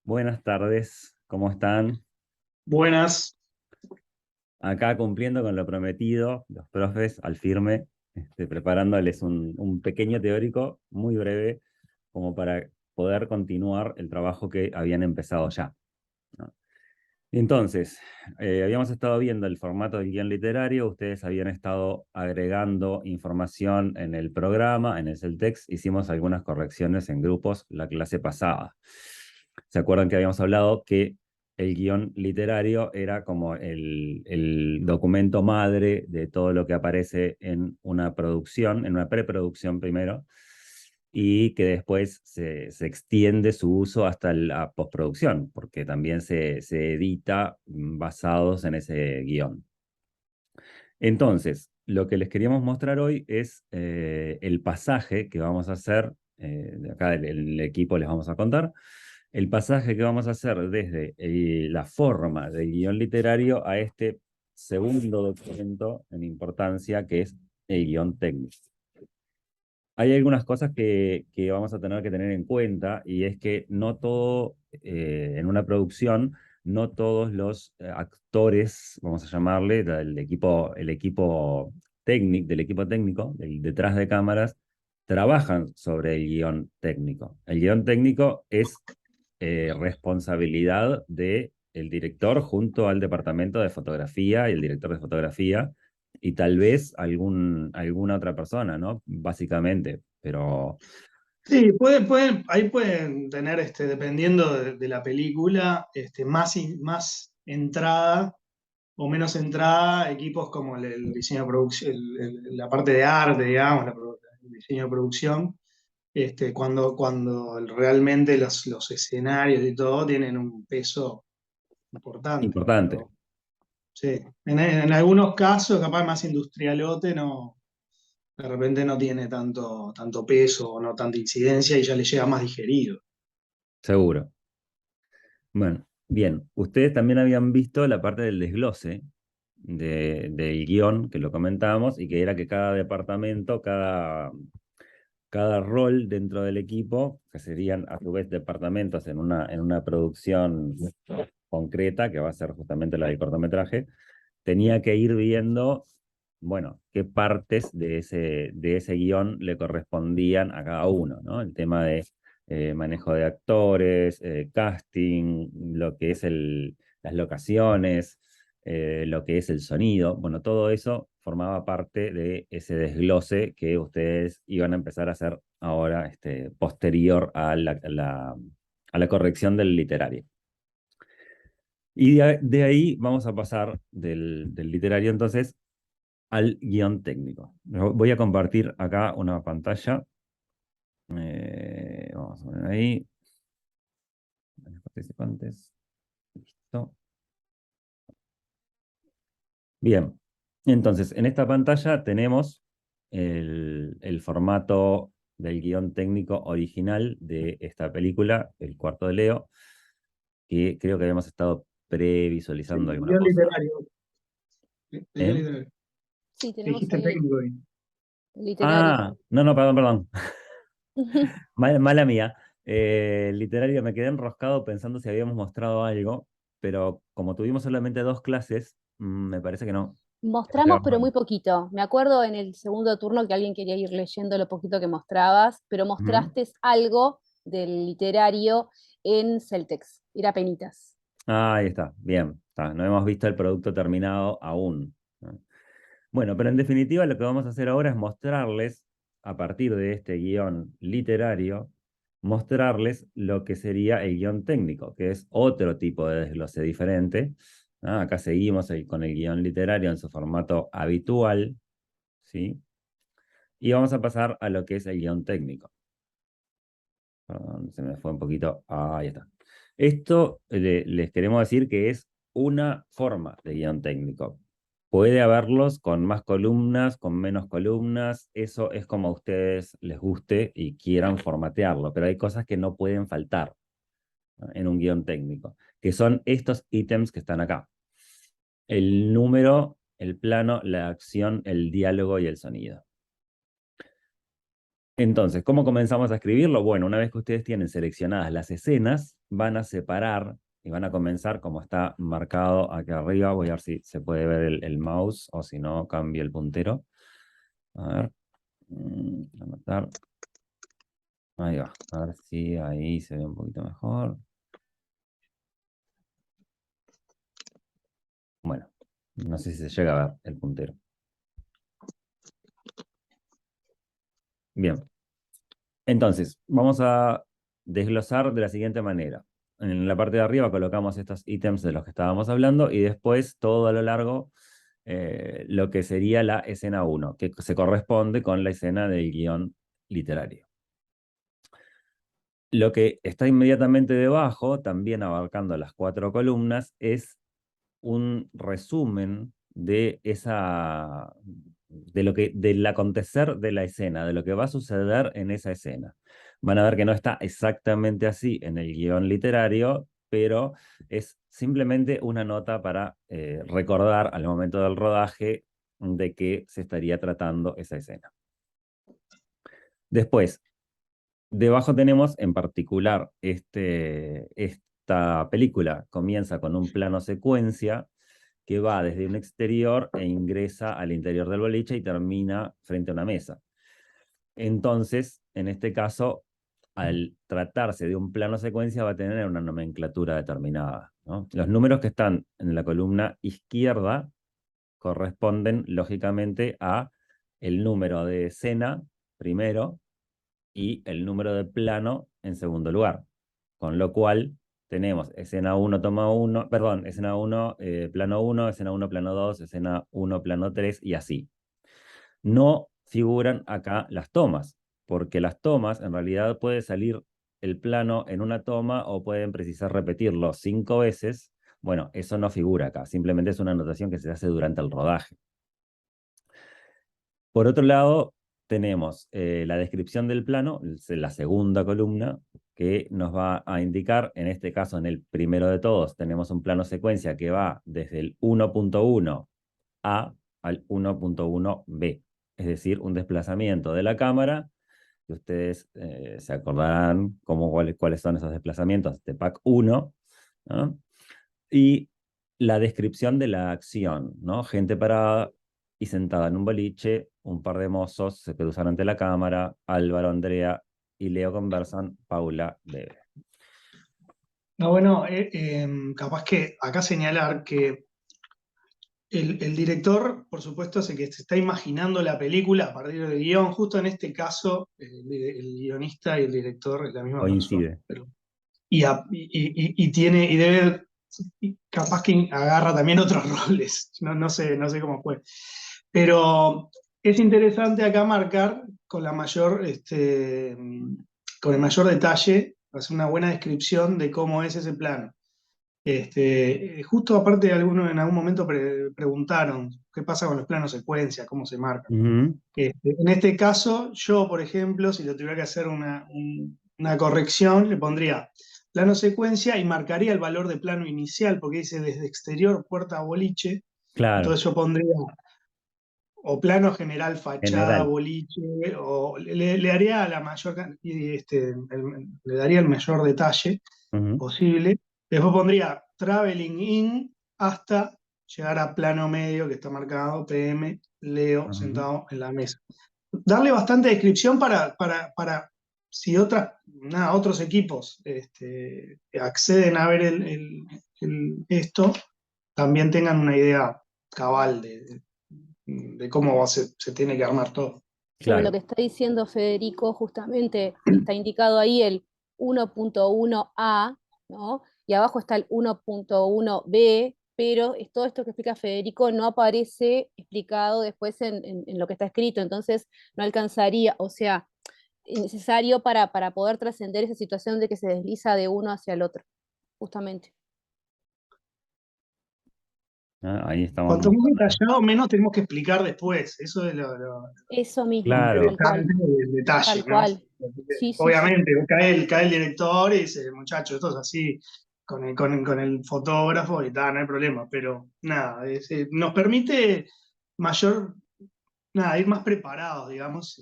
Buenas tardes, ¿cómo están? Buenas. Acá cumpliendo con lo prometido, los profes al firme, preparándoles un pequeño teórico muy breve como para poder continuar el trabajo que habían empezado ya, ¿no? Entonces, habíamos estado viendo el formato del guión literario, ustedes habían estado agregando información en el programa, en el Celtext, hicimos algunas correcciones en grupos la clase pasada. ¿Se acuerdan que habíamos hablado que el guión literario era como el documento madre de todo lo que aparece en una producción, en una preproducción primero, y que después se extiende su uso hasta la postproducción, porque también se edita basados en ese guión. Entonces, lo que les queríamos mostrar hoy es el pasaje que vamos a hacer, de acá el equipo les vamos a contar, el pasaje que vamos a hacer desde la forma del guión literario a este segundo documento en importancia que es el guión técnico. Hay algunas cosas que vamos a tener que tener en cuenta y es que no todo, en una producción, no todos los actores, vamos a llamarle, del equipo técnico, del detrás de cámaras, trabajan sobre el guión técnico. El guión técnico es responsabilidad del director junto al departamento de fotografía y el director de fotografía y tal vez alguna otra persona, ¿no? Básicamente, pero Sí, ahí pueden tener, dependiendo de la película, más entrada o menos entrada, equipos como el diseño de producción, la parte de arte, digamos, el diseño de producción, cuando realmente los escenarios y todo tienen un peso importante. importante, Pero sí, en algunos casos, capaz más industrialote, no. De repente no tiene tanto peso o no tanta incidencia y ya le llega más digerido. seguro. Bueno, bien, ustedes también habían visto la parte del desglose del guión que lo comentábamos y que era que cada departamento, cada rol dentro del equipo, que serían a su vez departamentos en una producción concreta, que va a ser justamente la del cortometraje, tenía que ir viendo, bueno, qué partes de ese guión le correspondían a cada uno, ¿no? El tema de manejo de actores, casting, lo que es las locaciones, lo que es el sonido, bueno, todo eso formaba parte de ese desglose que ustedes iban a empezar a hacer ahora, posterior a la corrección del literario. Y de ahí vamos a pasar del literario entonces al guión técnico. Voy a compartir acá una pantalla. Vamos a poner ahí. Los participantes. Listo. Bien. Entonces, en esta pantalla tenemos el formato del guión técnico original de esta película, El cuarto de Leo, que creo que habíamos estado Sí, previsualizando alguna guión cosa. literario. Guión ¿Eh? literario. Sí, ¿Qué tenemos dijiste ahí técnico ahí? literario. Ah, no, no, perdón, perdón. Mala mía. Literario, me quedé enroscado pensando si habíamos mostrado algo, pero como tuvimos solamente dos clases, me parece que no. Mostramos, pero muy poquito. Me acuerdo en el segundo turno que alguien quería ir leyendo lo poquito que mostrabas, pero Ujú. mostraste algo del literario en Celtex. Era penitas. Ahí está, bien. Está. No hemos visto el producto terminado aún, ¿no? Bueno, pero en definitiva lo que vamos a hacer ahora es mostrarles, a partir de este guión literario, mostrarles lo que sería el guión técnico, que es otro tipo de desglose diferente. Acá seguimos con el guión literario en su formato habitual, ¿sí? Y vamos a pasar a lo que es el guión técnico. Perdón, se me fue un poquito. Ahí está. Esto les queremos decir que es una forma de guión técnico. Puede haberlos con más columnas, con menos columnas, eso es como a ustedes les guste y quieran formatearlo, pero hay cosas que no pueden faltar, ¿no? En un guión técnico, que son estos ítems que están acá. El número, el plano, la acción, el diálogo y el sonido. Entonces, ¿cómo comenzamos a escribirlo? Bueno, una vez que ustedes tienen seleccionadas las escenas, van a separar y van a comenzar como está marcado aquí arriba. Voy a ver si se puede ver el mouse o si no, cambie el puntero. A ver, anotar. Ahí va, a ver si ahí se ve un poquito mejor. Bueno, no sé si se llega a ver el puntero. Bien, entonces, vamos a desglosar de la siguiente manera. En la parte de arriba colocamos estos ítems de los que estábamos hablando y después todo a lo largo lo que sería la escena 1, que se corresponde con la escena del guión literario. Lo que está inmediatamente debajo, también abarcando las 4 columnas, es un resumen de del acontecer de la escena, de lo que va a suceder en esa escena. Van a ver que no está exactamente así en el guión literario, pero es simplemente una nota para recordar al momento del rodaje de qué se estaría tratando esa escena. Después, debajo tenemos en particular esta película comienza con un plano secuencia que va desde un exterior e ingresa al interior del boliche y termina frente a una mesa. Entonces, en este caso, al tratarse de un plano secuencia va a tener una nomenclatura determinada, ¿no? Los números que están en la columna izquierda corresponden lógicamente a el número de escena primero y el número de plano en segundo lugar. Con lo cual tenemos escena 1, toma 1, perdón, escena 1, plano 1, escena 1, plano 2, escena 1, plano 3 y así. No figuran acá las tomas, porque las tomas en realidad puede salir el plano en una toma o pueden precisar repetirlo 5 veces. Bueno, eso no figura acá, simplemente es una anotación que se hace durante el rodaje. Por otro lado, tenemos la descripción del plano, la segunda columna, que nos va a indicar, en este caso, en el primero de todos, tenemos un plano secuencia que va desde el 1.1 A al 1.1 B, es decir, un desplazamiento de la cámara, que ustedes se acordarán cuáles son esos desplazamientos de PAC 1, ¿no? Y la descripción de la acción, ¿no? Gente parada y sentada en un boliche, un par de mozos se cruzan ante la cámara, Álvaro, Andrea y Leo conversan, Paula bebe. No, bueno, capaz que acá señalar que el director, por supuesto, es el que se está imaginando la película a partir del guión. Justo en este caso, el guionista y el director es la misma persona. Coincide. Y tiene, y debe, capaz que agarra también otros roles. No sé cómo fue. Pero es interesante acá marcar con con el mayor detalle, hacer una buena descripción de cómo es ese plano. Justo aparte, algunos en algún momento preguntaron qué pasa con los planos secuencia, cómo se marcan. En este caso, yo, por ejemplo, si lo tuviera que hacer una corrección, le pondría plano secuencia y marcaría el valor de plano inicial, porque dice desde exterior, puerta a boliche. Claro, Entonces yo pondría o plano general, fachada, general. boliche, o le haría la mayor, le daría el mayor detalle Ujú, posible. Después pondría traveling in hasta llegar a plano medio, que está marcado, PM, Leo, ujú. sentado en la mesa. Darle bastante descripción para si otros equipos acceden a ver esto, también tengan una idea cabal de cómo se tiene que armar todo. Bueno, lo Claro. que está diciendo Federico justamente está indicado ahí el 1.1a, ¿no? Y abajo está el 1.1b, pero todo esto que explica Federico no aparece explicado después en lo que está escrito, entonces no alcanzaría, o sea, es necesario para poder trascender esa situación de que se desliza de uno hacia el otro, justamente. Ahí estamos Cuanto más marcando. detallado, menos tenemos que explicar después. Eso es Eso mismo, lo Claro. tal cual, interesante del detalle, tal ¿no? cual. Sí, sí, sí. Obviamente, cae el director y dice, muchacho, esto es así, con el fotógrafo y tal, no hay problema, pero nada, nos permite mayor nada, ir más preparados, digamos,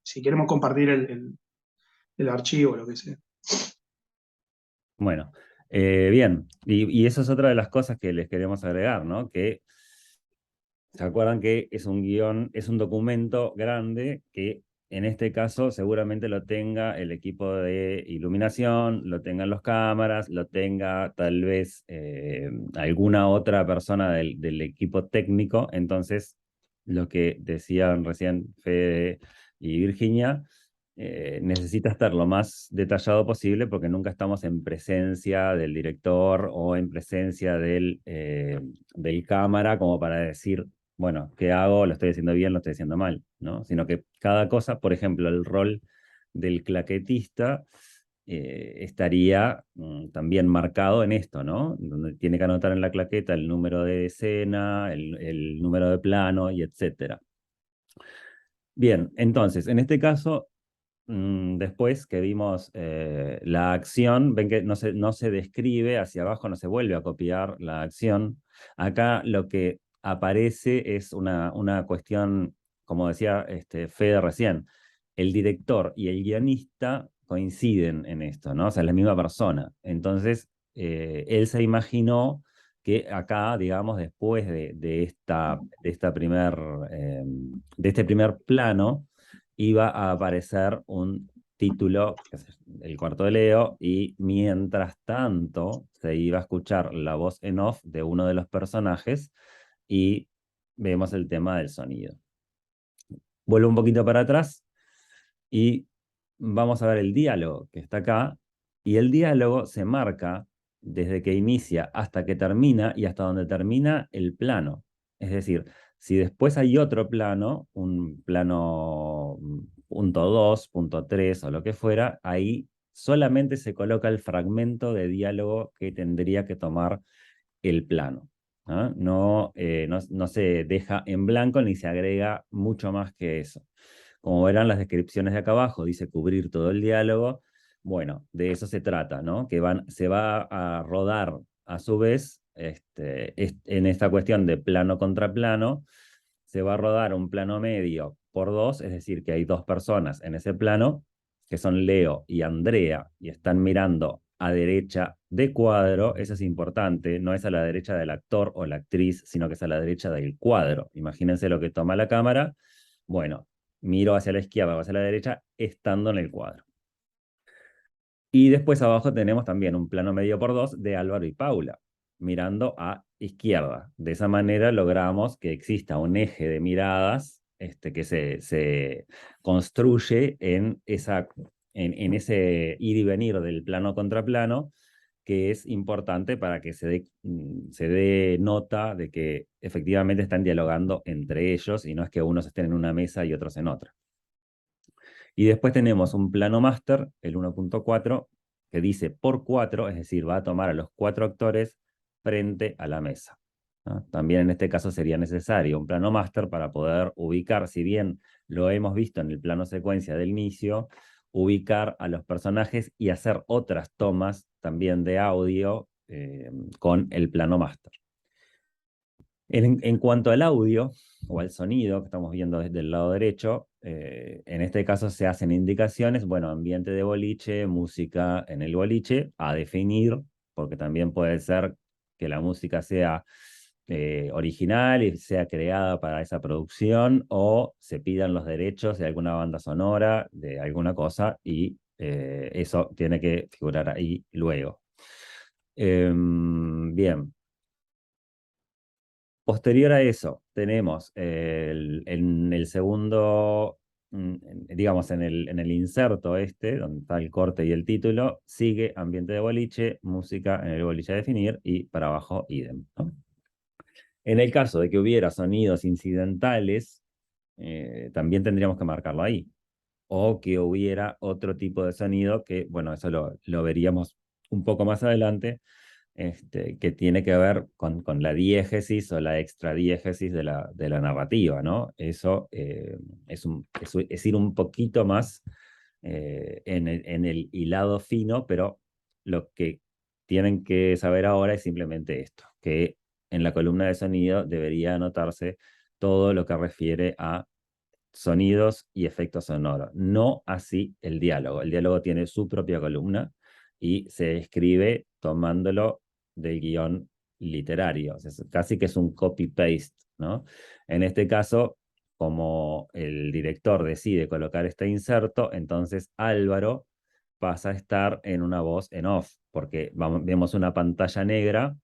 si queremos compartir el archivo o lo que sea. Bueno, bien, y eso es otra de las cosas que les queremos agregar, ¿no? Que se acuerdan que es un guión, es un documento grande que en este caso seguramente lo tenga el equipo de iluminación, lo tengan los cámaras, lo tenga tal vez alguna otra persona del equipo técnico. Entonces, lo que decían recién Fede y Virginia, necesita estar lo más detallado posible porque nunca estamos en presencia del director o en presencia del cámara como para decir, bueno, ¿qué hago? ¿Lo estoy haciendo bien? ¿Lo estoy haciendo mal? ¿No? Sino que cada cosa, por ejemplo, el rol del claquetista estaría también marcado en esto, ¿no? Donde tiene que anotar en la claqueta el número de escena, el número de plano y etcétera. Bien, entonces, en este caso, después que vimos la acción, ven que no se describe hacia abajo, no se vuelve a copiar la acción. Acá lo que aparece es una cuestión, como decía Fede recién, el director y el guionista coinciden en esto, ¿no? O sea, es la misma persona. Entonces, él se imaginó que acá, digamos, después de este primer plano, iba a aparecer un título, que es el cuarto de Leo, y mientras tanto se iba a escuchar la voz en off de uno de los personajes y vemos el tema del sonido. Vuelvo un poquito para atrás y vamos a ver el diálogo que está acá, y el diálogo se marca desde que inicia hasta que termina y hasta donde termina el plano. Es decir, si después hay otro plano, un plano punto 2, punto 3 o lo que fuera, ahí solamente se coloca el fragmento de diálogo que tendría que tomar el plano. ¿Ah? No se deja en blanco ni se agrega mucho más que eso. Como verán las descripciones de acá abajo, dice cubrir todo el diálogo. Bueno, de eso se trata, ¿no? Que se va a rodar a su vez, en esta cuestión de plano contra plano, se va a rodar un plano medio por dos, es decir, que hay dos personas en ese plano, que son Leo y Andrea, y están mirando a derecha de cuadro. Eso es importante, no es a la derecha del actor o la actriz, sino que es a la derecha del cuadro. Imagínense lo que toma la cámara. Bueno, miro hacia la izquierda o hacia la derecha, estando en el cuadro. Y después abajo tenemos también un plano medio por dos de Álvaro y Paula, mirando a izquierda. De esa manera logramos que exista un eje de miradas que se construye en ese ir y venir del plano contra plano, que es importante para que se dé nota de que efectivamente están dialogando entre ellos y no es que unos estén en una mesa y otros en otra. Y después tenemos un plano máster, el 1.4, que dice por 4, es decir, va a tomar a los 4 actores frente a la mesa, ¿no? También en este caso sería necesario un plano máster para poder ubicar, si bien lo hemos visto en el plano secuencia del inicio, ubicar a los personajes y hacer otras tomas también de audio con el plano máster. En cuanto al audio o al sonido que estamos viendo desde el lado derecho, en este caso se hacen indicaciones, bueno, ambiente de boliche, música en el boliche, a definir, porque también puede ser que la música sea original y sea creada para esa producción, o se pidan los derechos de alguna banda sonora, de alguna cosa, y eso tiene que figurar ahí luego. Bien. Posterior a eso, tenemos en el segundo, digamos, en el inserto donde está el corte y el título, sigue ambiente de boliche, música en el boliche a definir y para abajo idem, ¿no? En el caso de que hubiera sonidos incidentales, también tendríamos que marcarlo ahí. O que hubiera otro tipo de sonido que, bueno, eso lo veríamos un poco más adelante, que tiene que ver con la diégesis o la extradiégesis de la narrativa, ¿no? Eso es ir un poquito más en el hilado fino, pero lo que tienen que saber ahora es simplemente esto, que en la columna de sonido debería anotarse todo lo que refiere a sonidos y efectos sonoros. No así el diálogo. El diálogo tiene su propia columna y se escribe tomándolo del guión literario. O sea, casi que es un copy-paste, ¿no? En este caso, como el director decide colocar este inserto, entonces Álvaro pasa a estar en una voz en off, porque vemos una pantalla negra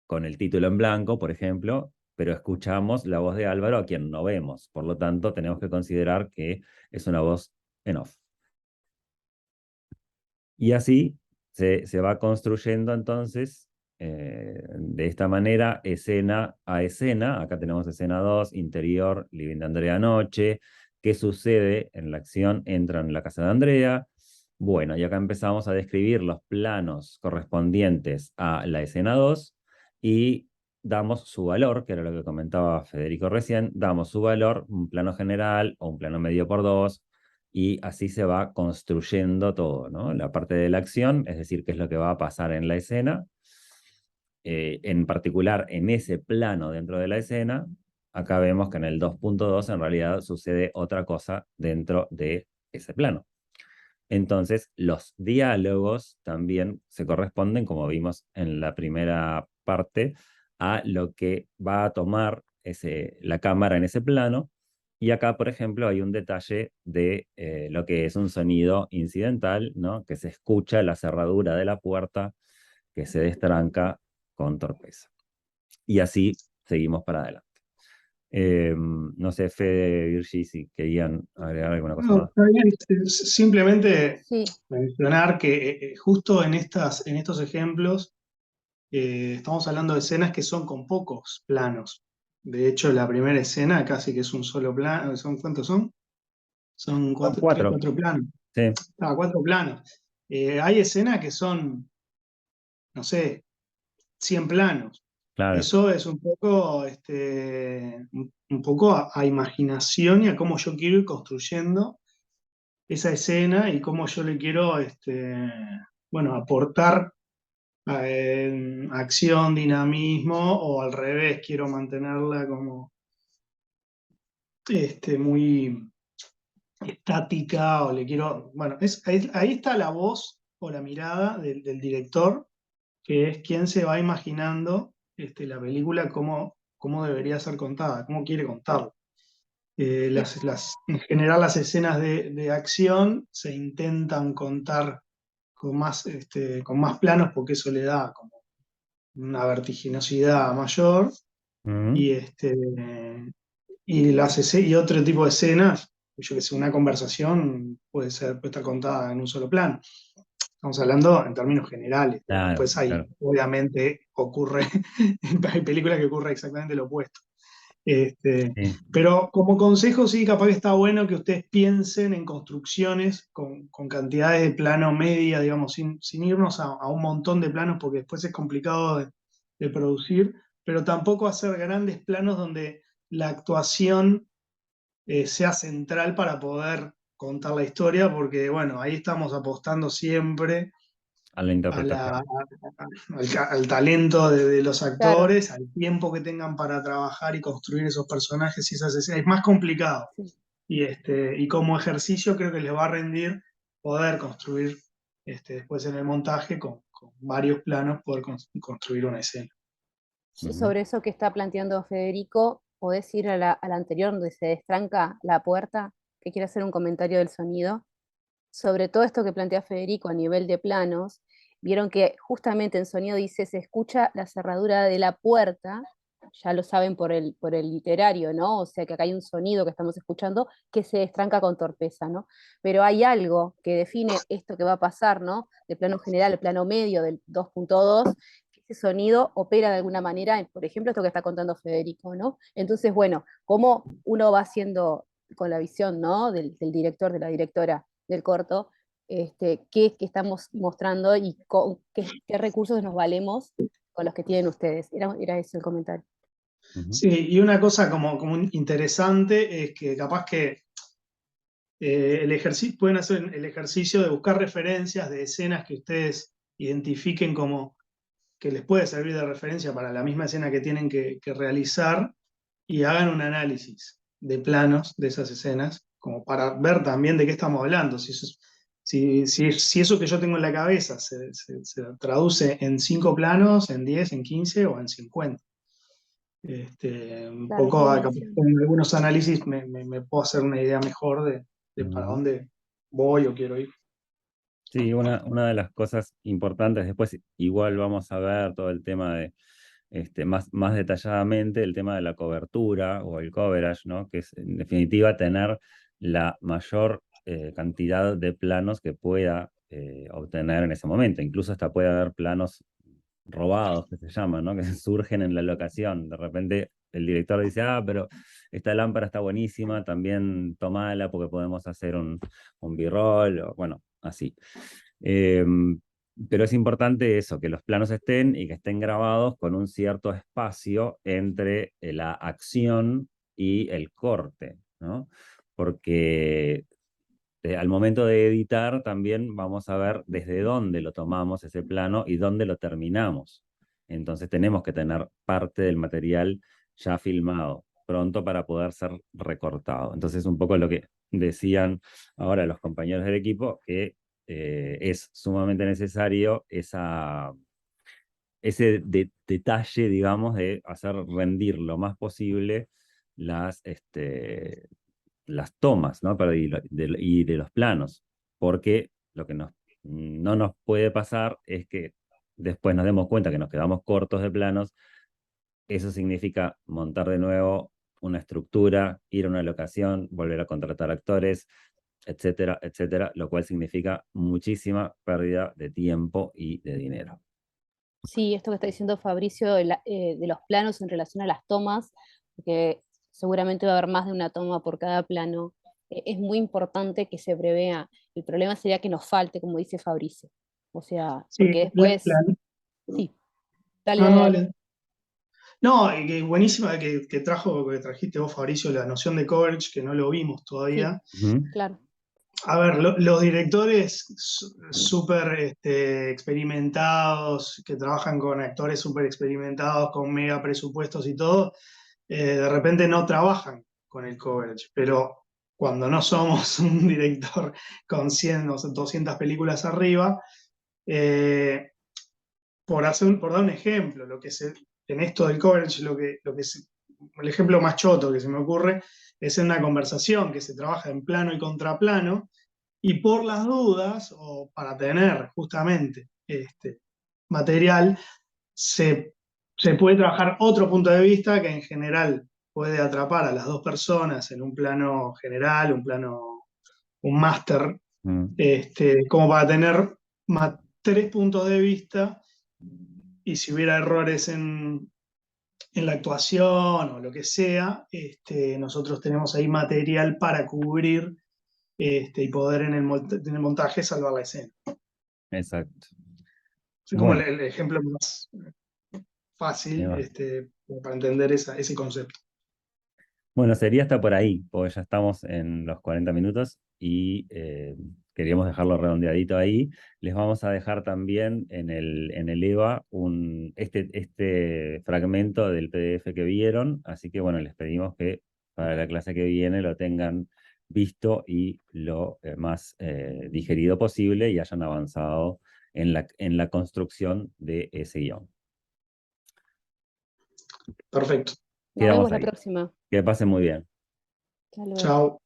con el título en blanco, por ejemplo, pero escuchamos la voz de Álvaro a quien no vemos. Por lo tanto, tenemos que considerar que es una voz en off. Y así se va construyendo entonces de esta manera, escena a escena. Acá tenemos escena 2, interior, living de Andrea noche. ¿Qué sucede en la acción? Entran en la casa de Andrea. Bueno, y acá empezamos a describir los planos correspondientes a la escena 2 y damos su valor, que era lo que comentaba Federico recién, damos su valor, un plano general o un plano medio por 2, y así se va construyendo todo, ¿no? La parte de la acción, es decir, qué es lo que va a pasar en la escena, en particular en ese plano dentro de la escena. Acá vemos que en el 2.2 en realidad sucede otra cosa dentro de ese plano. Entonces, los diálogos también se corresponden, como vimos en la primera parte, a lo que va a tomar la cámara en ese plano. Y acá, por ejemplo, hay un detalle de lo que es un sonido incidental, ¿no? Que se escucha la cerradura de la puerta que se destranca con torpeza. Y así seguimos para adelante. No sé, Fede, Virgi, si querían agregar alguna cosa No, más. está bien. Simplemente Sí, mencionar que justo en estos ejemplos estamos hablando de escenas que son con pocos planos. De hecho, la primera escena casi que es un solo plano. ¿Cuántos son? Son Son tres, 4. cuatro planos. Sí, Cuatro planos. Hay escenas que son, no sé, 100 planos. claro. Eso es un poco, un poco a imaginación y a cómo yo quiero ir construyendo esa escena y cómo yo le quiero, bueno, aportar acción, dinamismo, o al revés, quiero mantenerla como muy estática, o le quiero, bueno, ahí está la voz o la mirada del director, que es quien se va imaginando la película, cómo debería ser contada, cómo quiere contarla. sí, En general las escenas de acción se intentan contar con más planos, porque eso le da como una vertiginosidad mayor, Ujú. y, y otro tipo de escenas, yo que sé, una conversación puede estar contada en un solo plano. Estamos hablando en términos generales. Claro, Después hay, claro. obviamente, hay películas que ocurre exactamente lo opuesto. Este, Sí. pero como consejo, sí, capaz que está bueno que ustedes piensen en construcciones con cantidades de plano media, digamos, sin irnos a un montón de planos, porque después es complicado de producir, pero tampoco hacer grandes planos donde la actuación sea central para poder contar la historia, porque bueno, ahí estamos apostando siempre A la a la, interpretación. al talento de los claro, actores, al tiempo que tengan para trabajar y construir esos personajes y esas escenas. Es más complicado. sí. Y como ejercicio creo que les va a rendir poder construir después en el montaje con varios planos, poder construir una escena. Y Ujú. sobre eso que está planteando Federico, podés ir a la anterior donde se destranca la puerta, que quiere hacer un comentario del sonido. Sobre todo esto que plantea Federico a nivel de planos, vieron que justamente en sonido dice se escucha la cerradura de la puerta, ya lo saben por el literario, ¿no? O sea que acá hay un sonido que estamos escuchando que se destranca con torpeza, ¿no? Pero hay algo que define esto que va a pasar, ¿no? De plano general, el plano medio del 2.2, que ese sonido opera de alguna manera, por ejemplo, esto que está contando Federico, ¿no? Entonces, bueno, cómo uno va haciendo con la visión, ¿no? Del director, de la directora del corto, qué estamos mostrando y qué recursos nos valemos con los que tienen ustedes. Era ese el comentario. Ujú. Sí, y una cosa como interesante es que capaz que pueden hacer el ejercicio de buscar referencias de escenas que ustedes identifiquen como que les puede servir de referencia para la misma escena que tienen que realizar, y hagan un análisis. de planos de esas escenas, como para ver también de qué estamos hablando. Si eso que yo tengo en la cabeza se traduce en 5 planos, en 10, en 15 o en 50. Un Claro, poco tiene acá, relación. con algunos análisis me puedo hacer una idea mejor de para Ujú. dónde voy o quiero ir. Sí, una de las cosas importantes, después igual vamos a ver todo el tema de, más detalladamente, el tema de la cobertura o el coverage, ¿no? Que es en definitiva tener la mayor cantidad de planos que pueda obtener en ese momento. Incluso hasta puede haber planos robados, que se llaman, ¿no? Que surgen en la locación. De repente el director dice, ah, pero esta lámpara está buenísima, también tomala porque podemos hacer un B-roll, o bueno, así. Eh, pero es importante eso, que los planos estén y que estén grabados con un cierto espacio entre la acción y el corte, ¿no? Porque al momento de editar también vamos a ver desde dónde lo tomamos ese plano y dónde lo terminamos. Entonces tenemos que tener parte del material ya filmado, pronto para poder ser recortado. Entonces un poco lo que decían ahora los compañeros del equipo, que es sumamente necesario ese detalle, digamos, de hacer rendir lo más posible las tomas, ¿no? Y de los planos, porque lo que no nos puede pasar es que después nos demos cuenta que nos quedamos cortos de planos. Eso significa montar de nuevo una estructura, ir a una locación, volver a contratar actores, etcétera, etcétera, lo cual significa muchísima pérdida de tiempo y de dinero. Sí, esto que está diciendo Fabricio de los planos en relación a las tomas, porque seguramente va a haber más de una toma por cada plano, es muy importante que se prevea. El problema sería que nos falte, como dice Fabricio. O sea, Sí, porque después, sí, dale, no, dale, no, dale. no, y que buenísima que trajiste vos, Fabricio, la noción de coverage, que no lo vimos Sí, todavía. Ujú. claro. A ver, los directores súper experimentados, que trabajan con actores súper experimentados, con mega presupuestos y todo, de repente no trabajan con el coverage, pero cuando no somos un director con 100 o 200 películas arriba, eh, por dar un ejemplo, en esto del coverage, el ejemplo más choto que se me ocurre es en una conversación que se trabaja en plano y contraplano, y por las dudas, o para tener justamente material, se, se puede trabajar otro punto de vista que en general puede atrapar a las dos personas en un plano general, un máster, Mm. como para tener 3 puntos de vista, y si hubiera errores en la actuación o lo que sea, nosotros tenemos ahí material para cubrir, y poder en el montaje salvar la escena. Exacto. Es como Bueno, el ejemplo más fácil, Eva. como para entender ese concepto. Bueno, sería hasta por ahí, porque ya estamos en los 40 minutos y queríamos dejarlo redondeadito ahí. Les vamos a dejar también en el EVA este fragmento del PDF que vieron, así que bueno, les pedimos que para la clase que viene lo tengan visto y lo más digerido posible y hayan avanzado en la construcción de ese guión. Perfecto. Nos Quedamos vemos la ahí. próxima. Que pasen muy bien. Hasta luego. Chao.